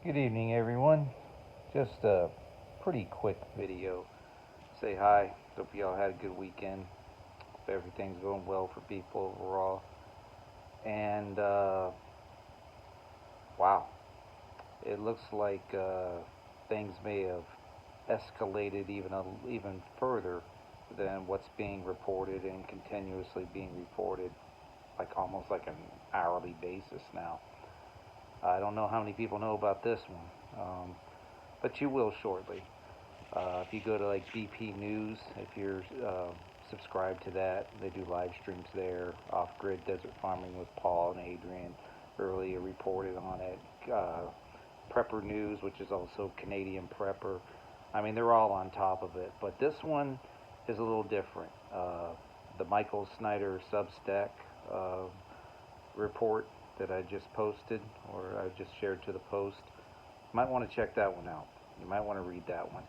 Good evening, everyone. Just a pretty quick video. Say hi. Hope you all had a good weekend. Hope everything's going well for people overall. And wow, it looks like things may have escalated even further than what's being reported and continuously being reported, like almost like an hourly basis now. I don't know how many people know about this one, but you will shortly. If you go to like BP News, if you're subscribed to that, they do live streams there. Off Grid Desert Farming with Paul and Adrian earlier reported on it. Prepper News, which is also Canadian Prepper. I mean, they're all on top of it. But this one is a little different. The Michael Snyder Substack uh, report that I just posted, or I just shared to the post. You might want to check that one out. You might want to read that one.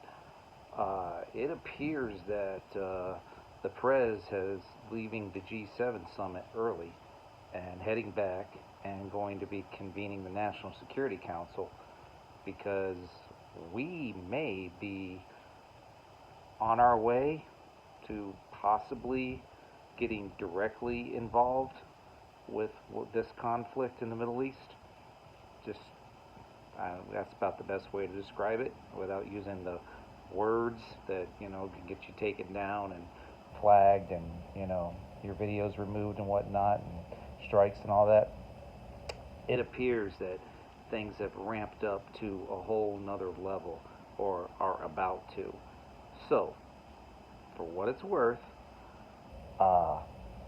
It appears that the Prez is leaving the G7 summit early and heading back and going to be convening the National Security Council because we may be on our way to possibly getting directly involved with this conflict in the Middle East. Just that's about the best way to describe it without using the words that can get you taken down and flagged and your videos removed and whatnot and strikes and all that. It appears that things have ramped up to a whole nother level or are about to. So, for what it's worth, uh,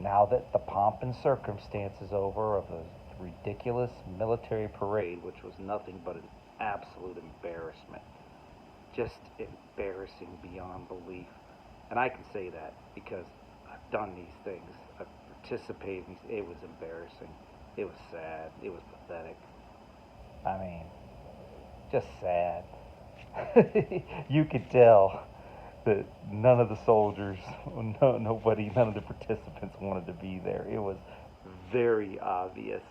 now that the pomp and circumstance is over of a ridiculous military parade, which was nothing but an absolute embarrassment, just embarrassing beyond belief. And I can say that because I've done these things. I've participated in these. It was embarrassing. It was sad. It was pathetic. I mean, just sad. You could tell that none of the soldiers, nobody, none of the participants wanted to be there. It was very obvious.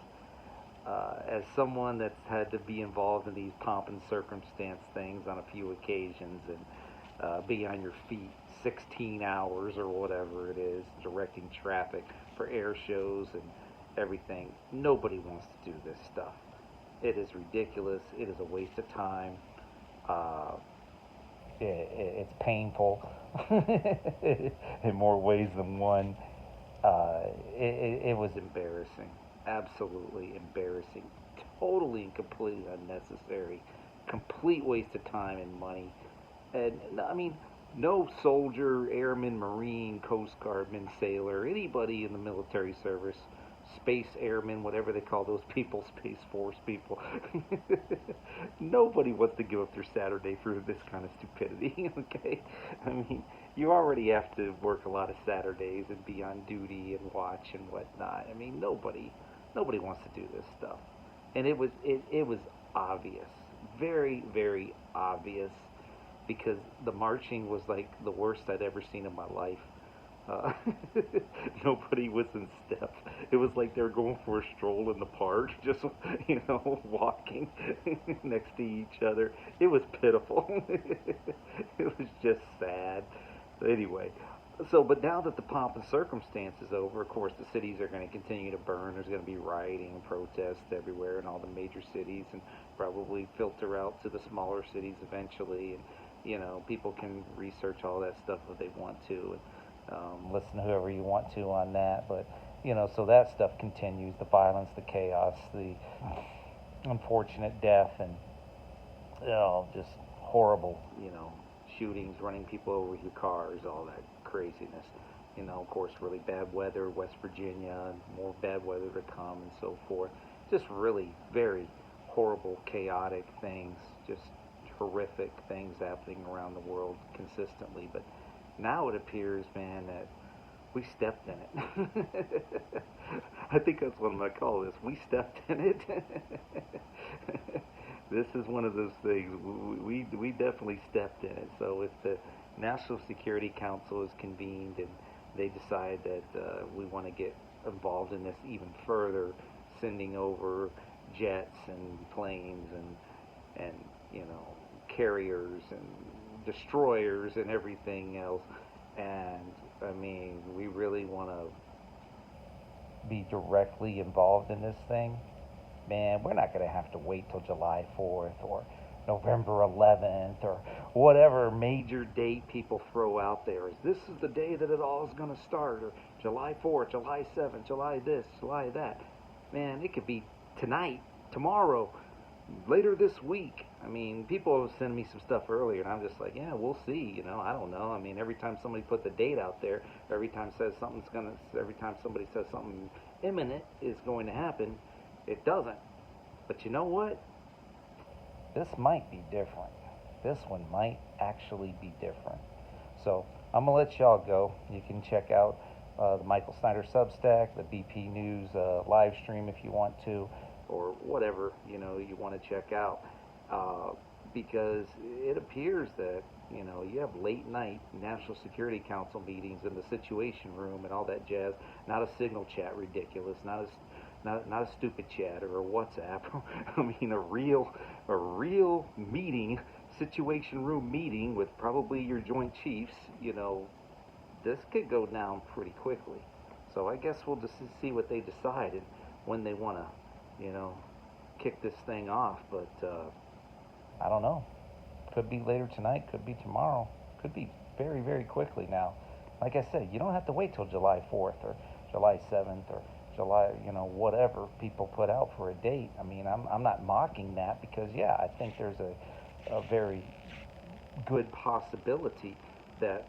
As someone that's had to be involved in these pomp and circumstance things on a few occasions and be on your feet 16 hours or whatever it is, directing traffic for air shows and everything, nobody wants to do this stuff. It is ridiculous. It is a waste of time. Uh, it's painful in more ways than one. It was embarrassing, absolutely embarrassing, totally and completely unnecessary, complete waste of time and money. And I mean, no soldier, airman, marine, coast guardman, sailor, anybody in the military service, space airmen, whatever they call those people, space force people. Nobody wants to give up their Saturday for this kind of stupidity. Okay, I mean, you already have to work a lot of Saturdays and be on duty and watch and whatnot. I mean, nobody wants to do this stuff, and it was obvious, very obvious, because the marching was like the worst I'd ever seen in my life. Uh, Nobody was in step. It was like they were going for a stroll in the park, just walking next to each other. It was pitiful. It was just sad. Anyway, but now that the pomp and circumstance is over, of course, the cities are going to continue to burn. There's going to be rioting and protests everywhere in all the major cities, and probably filter out to the smaller cities eventually. And people can research all that stuff if they want to. Listen to whoever you want to on that. But so that stuff continues: the violence, the chaos, the unfortunate death, and just horrible, shootings, running people over with your cars, all that craziness. Of course, really bad weather, West Virginia, more bad weather to come, and so forth. Just really very horrible, chaotic things, just horrific things happening around the world consistently. But now it appears, man, that we stepped in it. I think that's what I'm going to call this. We stepped in it. This is one of those things. We definitely stepped in it. So if the National Security Council is convened and they decide that we want to get involved in this even further, sending over jets and planes and and carriers and destroyers and everything else. And I mean, we really want to be directly involved in this thing. Man, we're not going to have to wait till July 4th or November 11th or whatever major date people throw out there. Is this is the day that it all is going to start, or July 4th, July 7th, July this, July that. Man, it could be tonight, tomorrow, later this week. I mean, people have sent me some stuff earlier, and I'm just like, yeah, we'll see. I don't know. I mean, every time somebody puts a date out there, every time every time somebody says something imminent is going to happen, it doesn't. But you know what? This might be different. This one might actually be different. So I'm gonna let y'all go. You can check out the Michael Snyder Substack, the BP News live stream if you want to, or whatever you want to check out, because it appears that you have late night National Security Council meetings in the Situation Room and all that jazz. Not a signal chat, ridiculous. Not a stupid chat or a WhatsApp. I mean a real meeting, Situation Room meeting with probably your Joint Chiefs. This could go down pretty quickly. So I guess we'll just see what they decide and when they want to, kick this thing off. But I don't know. Could be later tonight, could be tomorrow, could be very, very quickly now. Like I said, you don't have to wait till July 4th or July 7th or July, whatever people put out for a date. I mean, I'm not mocking that because, yeah, I think there's a very good possibility that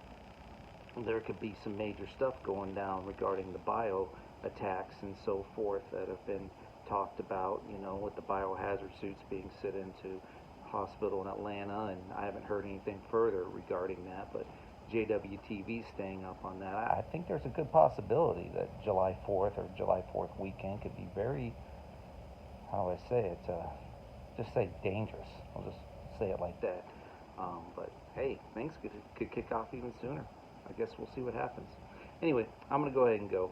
there could be some major stuff going down regarding the bio attacks and so forth that have been talked about, with the biohazard suits being sent into hospital in Atlanta, and I haven't heard anything further regarding that, but JWTV's staying up on that. I think there's a good possibility that July 4th or July 4th weekend could be very, how do I say it, just say dangerous. I'll just say it like that. But hey, things could kick off even sooner. I guess we'll see what happens. Anyway, I'm going to go ahead and go.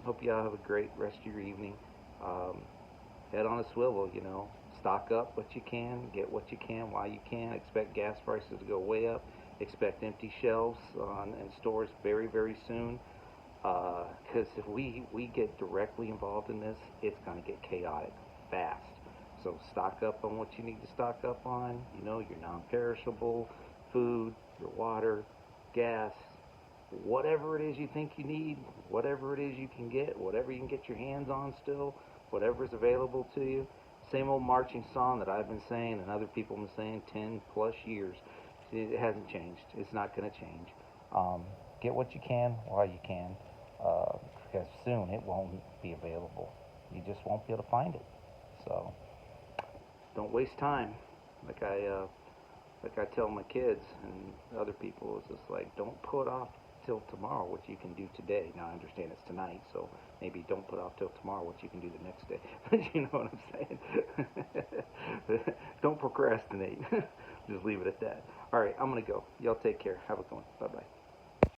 Hope y'all have a great rest of your evening. Head on a swivel, stock up what you can, get what you can while you can. Expect gas prices to go way up. Expect empty shelves in stores very, very soon. Because if we get directly involved in this, it's going to get chaotic fast. So stock up on what you need to stock up on. Your non-perishable food, your water, gas, whatever it is you think you need, whatever it is you can get, whatever you can get your hands on still, whatever's available to you. Same old marching song that I've been saying and other people have been saying 10 plus years. It hasn't changed. It's not going to change. Get what you can while you can, because soon it won't be available. You just won't be able to find it. So don't waste time. Like I tell my kids and other people, it's just like, don't put off till tomorrow what you can do today. Now I understand it's tonight, so maybe don't put off till tomorrow what you can do the next day. You know what I'm saying? Don't procrastinate. Just leave it at that. All right, I'm gonna go. Y'all take care. Have a good one. Bye bye.